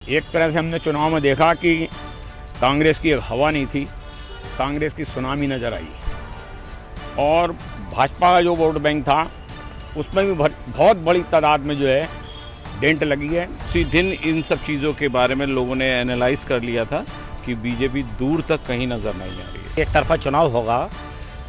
एक तरह से हमने चुनाव में देखा कि कांग्रेस की एक हवा नहीं थी, कांग्रेस की सुनामी नज़र आई और भाजपा का जो वोट बैंक था उसमें भी बहुत बड़ी तादाद में जो है डेंट लगी है। उसी दिन इन सब चीज़ों के बारे में लोगों ने एनालाइज कर लिया था कि बीजेपी दूर तक कहीं नज़र नहीं आ रही है। एक तरफा चुनाव होगा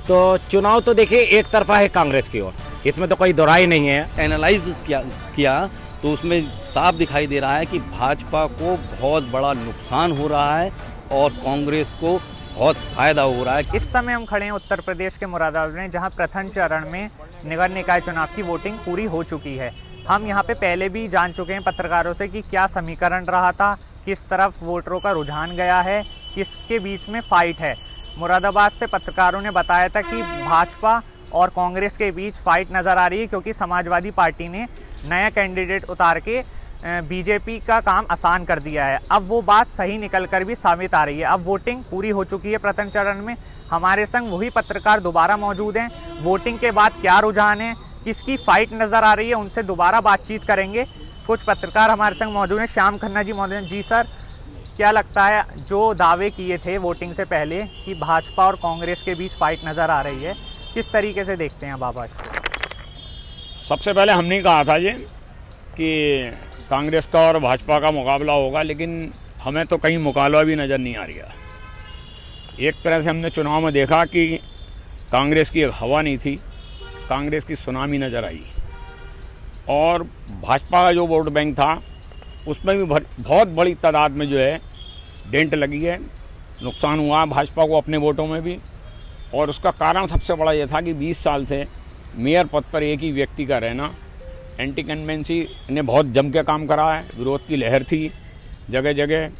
तो चुनाव तो देखिए एक तरफा है कांग्रेस की ओर, इसमें तो कोई दोराई नहीं है। एनालाइज किया तो उसमें साफ दिखाई दे रहा है कि भाजपा को बहुत बड़ा नुकसान हो रहा है और कांग्रेस को बहुत फायदा हो रहा है। इस समय हम खड़े हैं उत्तर प्रदेश के मुरादाबाद में, जहां प्रथम चरण में नगर निकाय चुनाव की वोटिंग पूरी हो चुकी है। हम यहां पे पहले भी जान चुके हैं पत्रकारों से कि क्या समीकरण रहा था, किस तरफ वोटरों का रुझान गया है, किसके बीच में फाइट है। मुरादाबाद से पत्रकारों ने बताया था कि भाजपा और कांग्रेस के बीच फाइट नज़र आ रही है, क्योंकि समाजवादी पार्टी ने नया कैंडिडेट उतार के बीजेपी का काम आसान कर दिया है। अब वो बात सही निकल कर भी साबित आ रही है। अब वोटिंग पूरी हो चुकी है प्रथम चरण में। हमारे संग वही पत्रकार दोबारा मौजूद हैं। वोटिंग के बाद क्या रुझान है, किसकी फाइट नज़र आ रही है, उनसे दोबारा बातचीत करेंगे। कुछ पत्रकार हमारे संग मौजूद हैं। श्याम खन्ना जी मौजूद हैं। जी सर, क्या लगता है, जो दावे किए थे वोटिंग से पहले कि भाजपा और कांग्रेस के बीच फाइट नज़र आ रही है, किस तरीके से देखते हैं बाबा इसको? सबसे पहले हमने कहा था ये कि कांग्रेस का और भाजपा का मुकाबला होगा, लेकिन हमें तो कहीं मुकाबला भी नज़र नहीं आ रहा। एक तरह से हमने चुनाव में देखा कि कांग्रेस की एक हवा नहीं थी, कांग्रेस की सुनामी नज़र आई और भाजपा का जो वोट बैंक था उसमें भी बहुत बड़ी तादाद में जो है डेंट लगी है। नुकसान हुआ भाजपा को अपने वोटों में भी, और उसका कारण सबसे बड़ा ये था कि 20 साल से मेयर पद पर एक ही व्यक्ति का रहना। एंटी कन्वेंसी ने बहुत जम के काम करा है, विरोध की लहर थी जगह जगह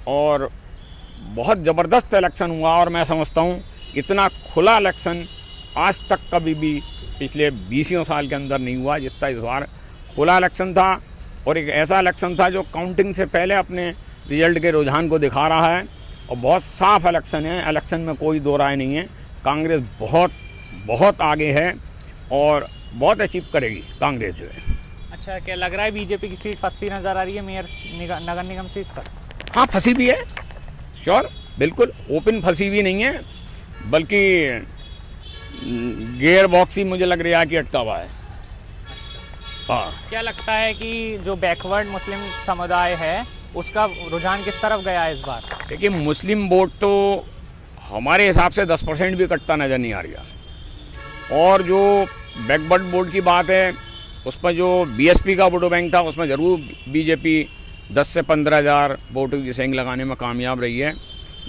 और बहुत ज़बरदस्त इलेक्शन हुआ। और मैं समझता हूँ इतना खुला इलेक्शन आज तक कभी भी पिछले 20 साल के अंदर नहीं हुआ जितना इस बार खुला इलेक्शन था। और एक ऐसा इलेक्शन था जो काउंटिंग से पहले अपने रिजल्ट के रुझान को दिखा रहा है और बहुत साफ इलेक्शन है। इलेक्शन में कोई दो राय नहीं है। कांग्रेस बहुत आगे है और बहुत अचीव करेगी कांग्रेस जो है। अच्छा, क्या लग रहा है बीजेपी की सीट फंसती नज़र आ रही है मेयर नगर निगम सीट पर? हाँ, फंसी भी है, श्योर, बिल्कुल ओपन फंसी भी नहीं है, बल्कि गेयर बॉक्स ही मुझे लग रहा है कि अटका हुआ है। हाँ, क्या लगता है कि जो बैकवर्ड मुस्लिम समुदाय है उसका रुझान किस तरफ गया है इस बार? देखिए, मुस्लिम वोट तो हमारे हिसाब से 10% भी कटता नज़र नहीं आ रहा। और जो बैकवर्ड वोट की बात है, उसमें जो बीएसपी का वोट बैंक था उसमें ज़रूर बीजेपी 10 से 15 हज़ार वोटों की सेंग लगाने में कामयाब रही है,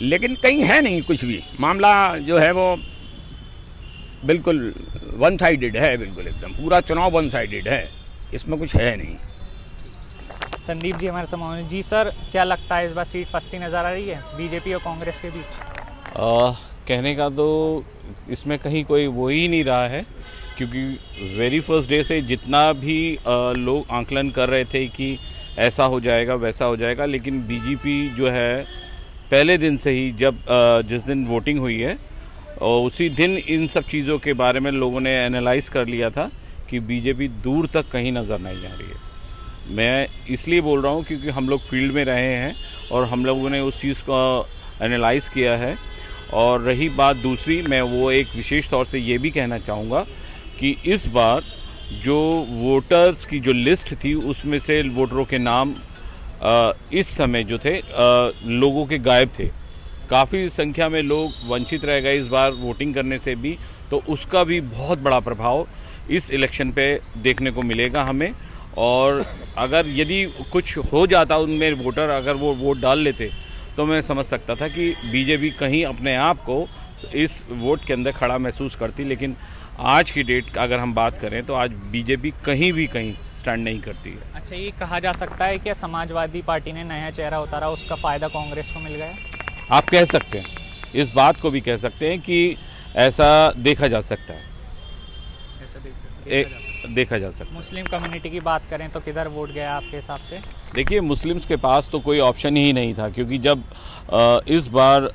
लेकिन कहीं है नहीं कुछ भी। मामला जो है वो बिल्कुल वन साइडेड है, बिल्कुल एकदम पूरा चुनाव वन साइडेड है, इसमें कुछ है नहीं। संदीप जी हमारे सामने। जी सर, क्या लगता है इस बार सीट फंसती नज़र आ रही है बीजेपी और कांग्रेस के बीच? कहने का तो इसमें कहीं कोई वो ही नहीं रहा है, क्योंकि वेरी फर्स्ट डे से जितना भी लोग आंकलन कर रहे थे कि ऐसा हो जाएगा वैसा हो जाएगा, लेकिन बीजेपी जो है पहले दिन से ही जब जिस दिन वोटिंग हुई है उसी दिन इन सब चीज़ों के बारे में लोगों ने एनालाइज कर लिया था कि बीजेपी दूर तक कहीं नज़र नहीं आ रही है। मैं इसलिए बोल रहा हूँ क्योंकि हम लोग फील्ड में रहे हैं और हम लोगों ने उस चीज़ को एनालाइज किया है। और रही बात दूसरी, मैं वो एक विशेष तौर से ये भी कहना चाहूँगा कि इस बार जो वोटर्स की जो लिस्ट थी उसमें से वोटरों के नाम इस समय जो थे लोगों के गायब थे। काफ़ी संख्या में लोग वंचित रह गए इस बार वोटिंग करने से भी, तो उसका भी बहुत बड़ा प्रभाव इस इलेक्शन पे देखने को मिलेगा हमें। और अगर यदि कुछ हो जाता उनमें वोटर अगर वो वोट डाल लेते तो मैं समझ सकता था कि बीजेपी कहीं अपने आप को इस वोट के अंदर खड़ा महसूस करती, लेकिन आज की डेट अगर हम बात करें तो आज बीजेपी कहीं स्टैंड नहीं करती है। अच्छा, ये कहा जा सकता है कि समाजवादी पार्टी ने नया चेहरा उतारा, उसका फ़ायदा कांग्रेस को मिल गया? आप कह सकते हैं, इस बात को भी कह सकते हैं कि ऐसा देखा जा सकता है, देखा जा सकता है। मुस्लिम कम्युनिटी की बात करें तो किधर वोट गया आपके हिसाब से? देखिए, मुस्लिम्स के पास तो कोई ऑप्शन ही नहीं था, क्योंकि जब इस बार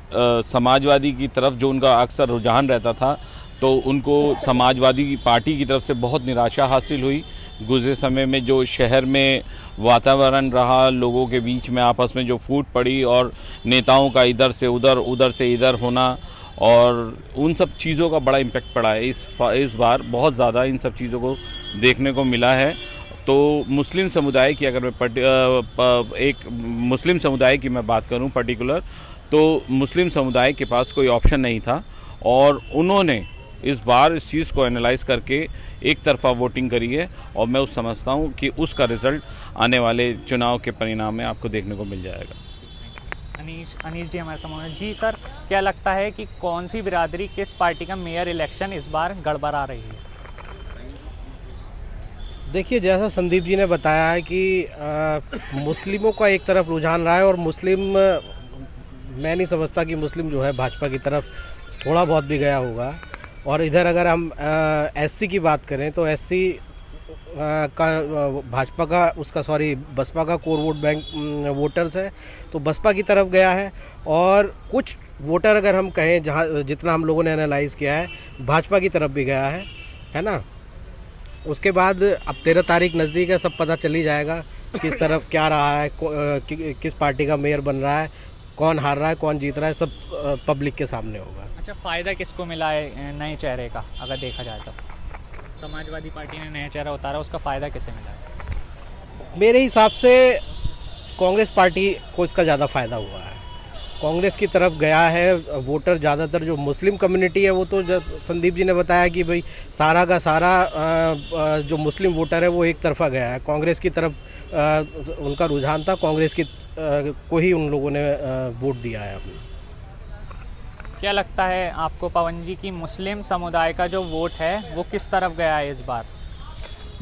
समाजवादी की तरफ जो उनका अक्सर रुझान रहता था तो उनको समाजवादी पार्टी की तरफ से बहुत निराशा हासिल हुई, गुजरे समय में जो शहर में वातावरण रहा, लोगों के बीच में आपस में जो फूट पड़ी और नेताओं का इधर से इधर होना, और उन सब चीज़ों का बड़ा इम्पैक्ट पड़ा है। इस बार बहुत ज़्यादा इन सब चीज़ों को देखने को मिला है। तो मुस्लिम समुदाय की अगर मैं एक मुस्लिम समुदाय की मैं बात करूं पर्टिकुलर, तो मुस्लिम समुदाय के पास कोई ऑप्शन नहीं था और उन्होंने इस बार इस चीज़ को एनालाइज करके एक तरफा वोटिंग करी है, और मैं समझता हूं कि उसका रिजल्ट आने वाले चुनाव के परिणाम में आपको देखने को मिल जाएगा। अनीश जी हमारे सामने जी। सर, क्या लगता है कि कौन सी बिरादरी किस पार्टी का मेयर इलेक्शन इस बार गड़बड़ा रही है? देखिए, जैसा संदीप जी ने बताया है कि मुस्लिमों का एक तरफ रुझान रहा है, और मुस्लिम मैं नहीं समझता कि मुस्लिम जो है भाजपा की तरफ थोड़ा बहुत भी गया होगा। और इधर अगर हम एससी की बात करें तो एससी का भाजपा का बसपा का कोर वोट बैंक वोटर्स है, तो बसपा की तरफ गया है। और कुछ वोटर अगर हम कहें, जहाँ जितना हम लोगों ने एनालाइज़ किया है, भाजपा की तरफ भी गया है ना। उसके बाद अब 13 तारीख नज़दीक है, सब पता चल ही जाएगा किस तरफ क्या रहा है, किस पार्टी का मेयर बन रहा है, कौन हार रहा है, कौन जीत रहा है, सब पब्लिक के सामने होगा। अच्छा, फ़ायदा किसको मिला है नए चेहरे का? अगर देखा जाए तो समाजवादी पार्टी ने नया चेहरा उतारा, उसका फ़ायदा किसे मिला है? मेरे हिसाब से कांग्रेस पार्टी को इसका ज़्यादा फ़ायदा हुआ है। कांग्रेस की तरफ गया है वोटर ज़्यादातर। जो मुस्लिम कम्युनिटी है वो तो जब संदीप जी ने बताया कि भाई सारा का सारा जो मुस्लिम वोटर है वो एक तरफा गया है, कांग्रेस की तरफ उनका रुझान था, कांग्रेस की को ही उन लोगों ने वोट दिया है अपना। क्या लगता है आपको पवन जी की मुस्लिम समुदाय का जो वोट है वो किस तरफ गया है इस बार?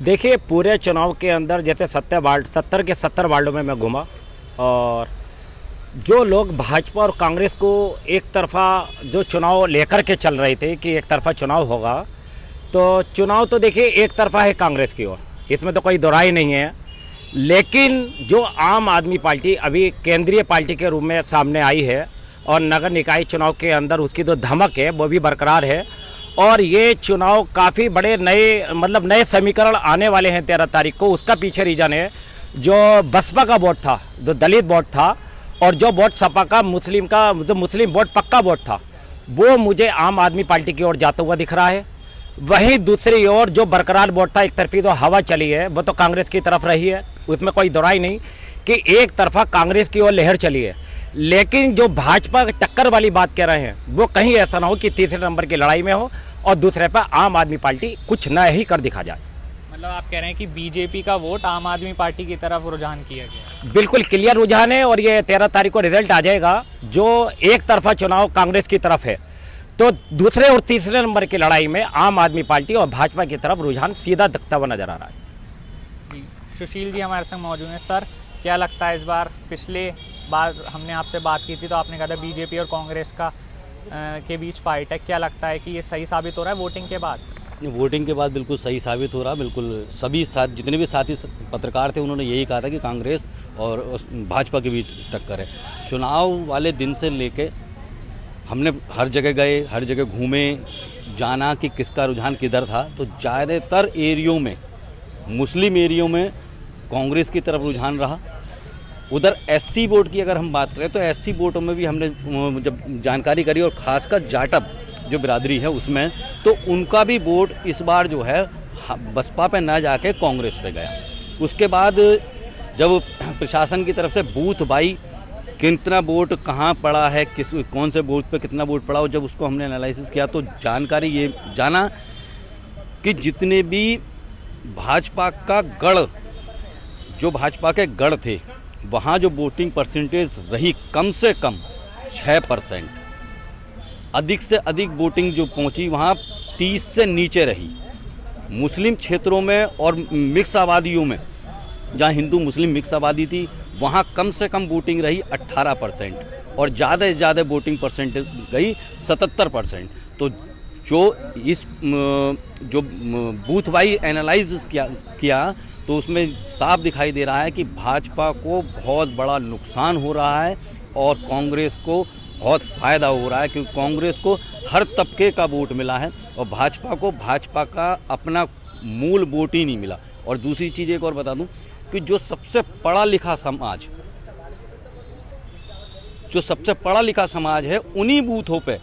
देखिए, पूरे चुनाव के अंदर जैसे 70 के 70 वार्डों में मैं घूमा, और जो लोग भाजपा और कांग्रेस को एक तरफा जो चुनाव लेकर के चल रहे थे कि एक तरफा चुनाव होगा, तो चुनाव तो देखिए एक तरफा है कांग्रेस की ओर, इसमें तो कोई दोहराई नहीं है। लेकिन जो आम आदमी पार्टी अभी केंद्रीय पार्टी के रूप में सामने आई है, और नगर निकाय चुनाव के अंदर उसकी जो धमक है वो भी बरकरार है। और ये चुनाव काफ़ी बड़े नए समीकरण आने वाले हैं 13 तारीख को। उसका पीछे रीज़न है जो बसपा का वोट था, जो दलित वोट था, और जो वोट सपा का जो मुस्लिम वोट पक्का वोट था, वो मुझे आम आदमी पार्टी की ओर जाता हुआ दिख रहा है। वहीं दूसरी ओर जो बरकरार वोट था, एक तरफी जो हवा चली है, वो तो कांग्रेस की तरफ रही है, उसमें कोई दोहराई नहीं कि एक तरफा कांग्रेस की ओर लहर चली है। लेकिन जो भाजपा टक्कर वाली बात कह रहे हैं, वो कहीं ऐसा ना हो कि तीसरे नंबर की लड़ाई में हो और दूसरे पर आम आदमी पार्टी कुछ न ही कर दिखा जाए। मतलब आप कह रहे हैं कि बीजेपी का वोट आम आदमी पार्टी की तरफ रुझान किया गया? बिल्कुल क्लियर रुझान है, और ये 13 तारीख को रिजल्ट आ जाएगा। जो एक तरफा चुनाव कांग्रेस की तरफ है, तो दूसरे और तीसरे नंबर की लड़ाई में आम आदमी पार्टी और भाजपा की तरफ रुझान सीधा दिखता हुआ नजर आ रहा है। सुशील जी हमारे संग मौजूद हैं। सर, क्या लगता है इस बार? पिछले बार हमने आपसे बात की थी तो आपने कहा था बीजेपी और कांग्रेस का के बीच फाइट है। क्या लगता है कि ये सही साबित हो रहा है वोटिंग के बाद? वोटिंग के बाद बिल्कुल सही साबित हो रहा। बिल्कुल सभी जितने भी साथी पत्रकार थे उन्होंने यही कहा था कि कांग्रेस और भाजपा के बीच टक्कर है। चुनाव वाले दिन से लेके हमने हर जगह गए, हर जगह घूमे, जाना कि किसका रुझान किधर था। तो ज़्यादातर एरियो में, मुस्लिम एरियो में कांग्रेस की तरफ रुझान रहा। उधर एससी वोट की अगर हम बात करें तो एससी वोटों में भी हमने जब जानकारी करी, और ख़ासकर जाटव जो बिरादरी है उसमें, तो उनका भी वोट इस बार जो है बसपा पे ना जाके कांग्रेस पे गया। उसके बाद जब प्रशासन की तरफ से बूथ बाई कितना वोट कहाँ पड़ा है, कौन से बूथ पे कितना वोट पड़ा, और जब उसको हमने एनालिसिस किया तो जानकारी ये जाना कि जितने भी भाजपा का गढ़, जो भाजपा के गढ़ थे, वहाँ जो वोटिंग परसेंटेज रही कम से कम 6%, अधिक से अधिक वोटिंग जो पहुँची वहाँ 30 से नीचे रही। मुस्लिम क्षेत्रों में और मिक्स आबादियों में, जहाँ हिंदू मुस्लिम मिक्स आबादी थी, वहाँ कम से कम वोटिंग रही 18%, और ज़्यादा से ज़्यादा वोटिंग परसेंटेज गई 77%। तो जो बूथ वाइज एनालाइज किया तो उसमें साफ दिखाई दे रहा है कि भाजपा को बहुत बड़ा नुकसान हो रहा है और कांग्रेस को बहुत फ़ायदा हो रहा है, क्योंकि कांग्रेस को हर तबके का वोट मिला है और भाजपा को भाजपा का अपना मूल वोट ही नहीं मिला। और दूसरी चीज़ एक और बता दूं कि जो सबसे पढ़ा लिखा समाज है उन्हीं बूथों पे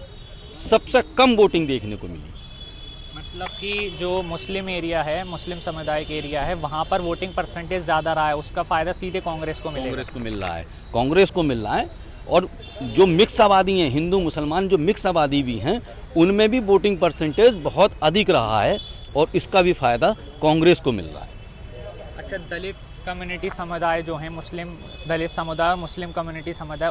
सबसे कम वोटिंग देखने को मिली। मतलब कि जो मुस्लिम एरिया है, मुस्लिम समुदाय के एरिया है, वहाँ पर वोटिंग परसेंटेज ज़्यादा रहा है, उसका फ़ायदा सीधे कांग्रेस को मिलेगा। कांग्रेस को मिल रहा है। और जो मिक्स आबादी हैं, हिंदू मुसलमान जो मिक्स आबादी भी हैं, उनमें भी वोटिंग परसेंटेज बहुत अधिक रहा है और इसका भी फ़ायदा कांग्रेस को मिल रहा है। अच्छा, दलित कम्युनिटी समुदाय जो है, मुस्लिम दलित समुदाय और मुस्लिम कम्युनिटी समुदाय,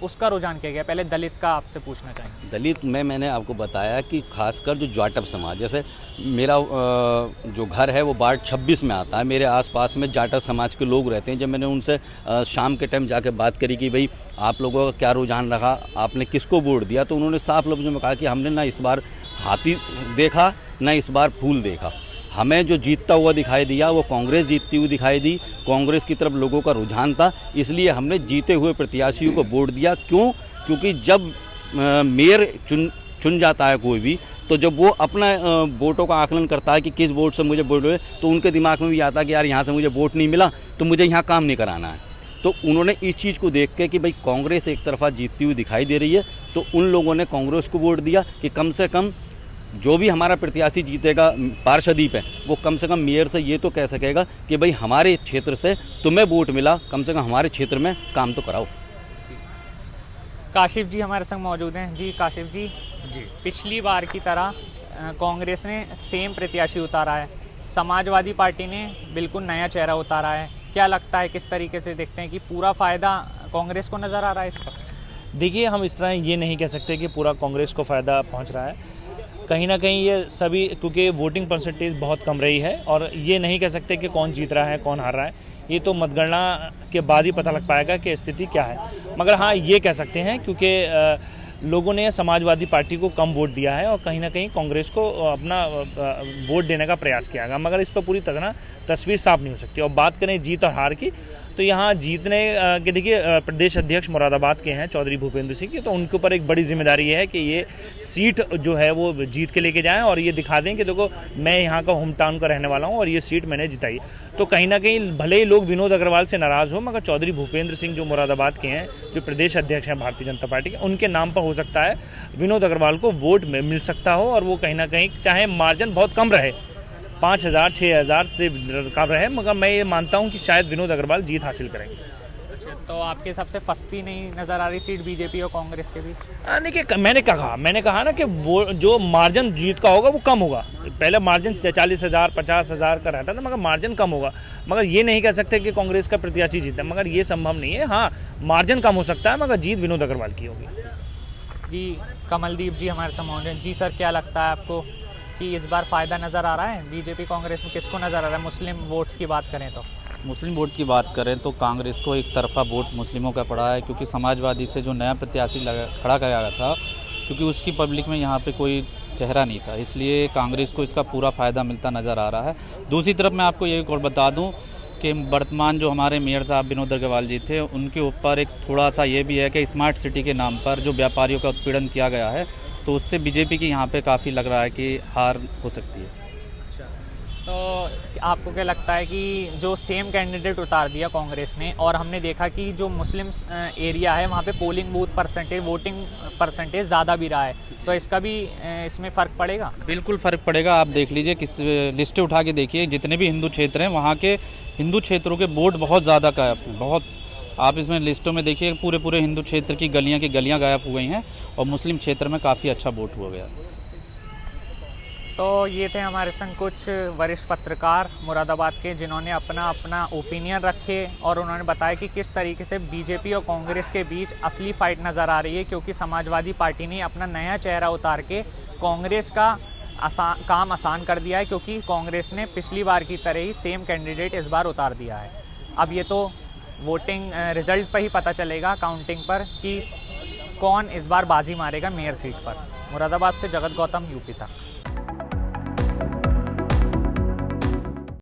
उसका रुझान क्या गया? पहले दलित का आपसे पूछना चाहेंगे। दलित में मैंने आपको बताया कि खासकर जो जाटव समाज, जैसे मेरा जो घर है वो वार्ड 26 में आता है, मेरे आसपास में जाटव समाज के लोग रहते हैं। जब मैंने उनसे शाम के टाइम जाके बात करी कि भाई आप लोगों का क्या रुझान रहा, आपने किसको वोट दिया, तो उन्होंने साफ लफ्ज़ों में कहा कि हमने ना इस बार हाथी देखा ना इस बार फूल देखा, हमें जो जीतता हुआ दिखाई दिया वो कांग्रेस जीतती हुई दिखाई दी, कांग्रेस की तरफ लोगों का रुझान था, इसलिए हमने जीते हुए प्रत्याशियों को वोट दिया। क्यों? क्योंकि जब मेयर चुन जाता है कोई भी, तो जब वो अपना वोटों का आकलन करता है कि किस वोट से मुझे वोट हुए, तो उनके दिमाग में भी आता है कि यार यहाँ से मुझे वोट नहीं मिला तो मुझे यहाँ काम नहीं कराना है। तो उन्होंने इस चीज़ को देख के कि भाई कांग्रेस एक तरफा जीतती हुई दिखाई दे रही है, तो उन लोगों ने कांग्रेस को वोट दिया कि कम से कम जो भी हमारा प्रत्याशी जीतेगा पार्षदी पे, वो कम से कम मेयर से ये तो कह सकेगा कि भाई हमारे क्षेत्र से तुम्हें वोट मिला, कम से कम हमारे क्षेत्र में काम तो कराओ। काशिफ जी हमारे संग मौजूद हैं। जी काशिफ जी, पिछली बार की तरह कांग्रेस ने सेम प्रत्याशी उतारा है, समाजवादी पार्टी ने बिल्कुल नया चेहरा उतारा है। क्या लगता है, किस तरीके से देखते हैं कि पूरा फ़ायदा कांग्रेस को नज़र आ रहा है इसका? देखिए, हम इस तरह ये नहीं कह सकते कि पूरा कांग्रेस को फ़ायदा पहुंच रहा है। कहीं ना कहीं ये सभी, क्योंकि वोटिंग परसेंटेज बहुत कम रही है, और ये नहीं कह सकते कि कौन जीत रहा है कौन हार रहा है, ये तो मतगणना के बाद ही पता लग पाएगा कि स्थिति क्या है। मगर हाँ, ये कह सकते हैं क्योंकि लोगों ने समाजवादी पार्टी को कम वोट दिया है और कहीं ना कहीं कांग्रेस को अपना वोट देने का प्रयास किया गया, मगर इस पर पूरी तरह तस्वीर साफ नहीं हो सकती। और बात करें जीत और हार की, तो यहाँ जीतने के, देखिए प्रदेश अध्यक्ष मुरादाबाद के हैं चौधरी भूपेंद्र सिंह की, तो उनके ऊपर एक बड़ी जिम्मेदारी है कि ये सीट जो है वो जीत के लेके जाएं और ये दिखा दें कि देखो मैं यहाँ का होम टाउन का रहने वाला हूँ और ये सीट मैंने जिताई। तो कहीं ना कहीं भले ही लोग विनोद अग्रवाल से नाराज़ हो, मगर चौधरी भूपेंद्र सिंह जो मुरादाबाद के हैं, जो प्रदेश अध्यक्ष हैं भारतीय जनता पार्टी के, उनके नाम पर हो सकता है विनोद अग्रवाल को वोट मिल सकता हो, और वो कहीं ना कहीं चाहे मार्जिन बहुत कम रहे, 5,000 6,000 से कम रहे, मगर मैं ये मानता हूँ कि शायद विनोद अग्रवाल जीत हासिल करेंगे। अच्छा, तो आपके हिसाब से फंसती नहीं नज़र आ रही सीट बीजेपी और कांग्रेस के बीच? देखिए, मैंने कहा ना कि वो जो मार्जिन जीत का होगा वो कम होगा। पहले मार्जिन 40,000 50,000 का रहता था, मगर मार्जिन कम होगा। मगर ये नहीं कह सकते कि कांग्रेस का प्रत्याशी जीता, मगर ये संभव नहीं है। हाँ, मार्जिन कम हो सकता है, मगर जीत विनोद अग्रवाल की होगी। जी कमलदीप जी हमारे साथ मौजूद हैं। जी सर, क्या लगता है आपको कि इस बार फ़ायदा नज़र आ रहा है बीजेपी कांग्रेस में? किसको नज़र आ रहा है? मुस्लिम वोट्स की बात करें तो मुस्लिम वोट की बात करें तो कांग्रेस को एक तरफा वोट मुस्लिमों का पड़ा है, क्योंकि समाजवादी से जो नया प्रत्याशी खड़ा कराया गया था, क्योंकि उसकी पब्लिक में यहाँ पे कोई चेहरा नहीं था, इसलिए कांग्रेस को इसका पूरा फ़ायदा मिलता नज़र आ रहा है। दूसरी तरफ मैं आपको ये और बता दूँ कि वर्तमान जो हमारे मेयर साहब विनोद अग्रवाल जी थे, उनके ऊपर एक थोड़ा सा ये भी है कि स्मार्ट सिटी के नाम पर जो व्यापारियों का उत्पीड़न किया गया है, तो उससे बीजेपी की यहाँ पे काफ़ी लग रहा है कि हार हो सकती है। तो आपको क्या लगता है कि जो सेम कैंडिडेट उतार दिया कांग्रेस ने, और हमने देखा कि जो मुस्लिम एरिया है वहाँ पे polling booth percentage, voting percentage ज़्यादा भी रहा है, तो इसका भी इसमें फ़र्क पड़ेगा? बिल्कुल फ़र्क पड़ेगा। आप देख लीजिए, किस लिस्टें उठा के देखिए, जितने भी हिंदू क्षेत्र हैं वहाँ के हिंदू क्षेत्रों के वोट बहुत ज़्यादा गायब, बहुत, आप इसमें लिस्टों में देखिए पूरे हिंदू क्षेत्र की गलियाँ गायब हो गई हैं, और मुस्लिम क्षेत्र में काफ़ी अच्छा वोट हुआ गया। तो ये थे हमारे संग कुछ वरिष्ठ पत्रकार मुरादाबाद के, जिन्होंने अपना ओपिनियन रखे और उन्होंने बताया कि किस तरीके से बीजेपी और कांग्रेस के बीच असली फाइट नज़र आ रही है, क्योंकि समाजवादी पार्टी ने अपना नया चेहरा उतार के कांग्रेस का काम आसान कर दिया है, क्योंकि कांग्रेस ने पिछली बार की तरह ही सेम कैंडिडेट इस बार उतार दिया है। अब ये तो वोटिंग रिज़ल्ट पर ही पता चलेगा, काउंटिंग पर, कि कौन इस बार बाजी मारेगा मेयर सीट पर। मुरादाबाद से जगत गौतम, यूपी तक।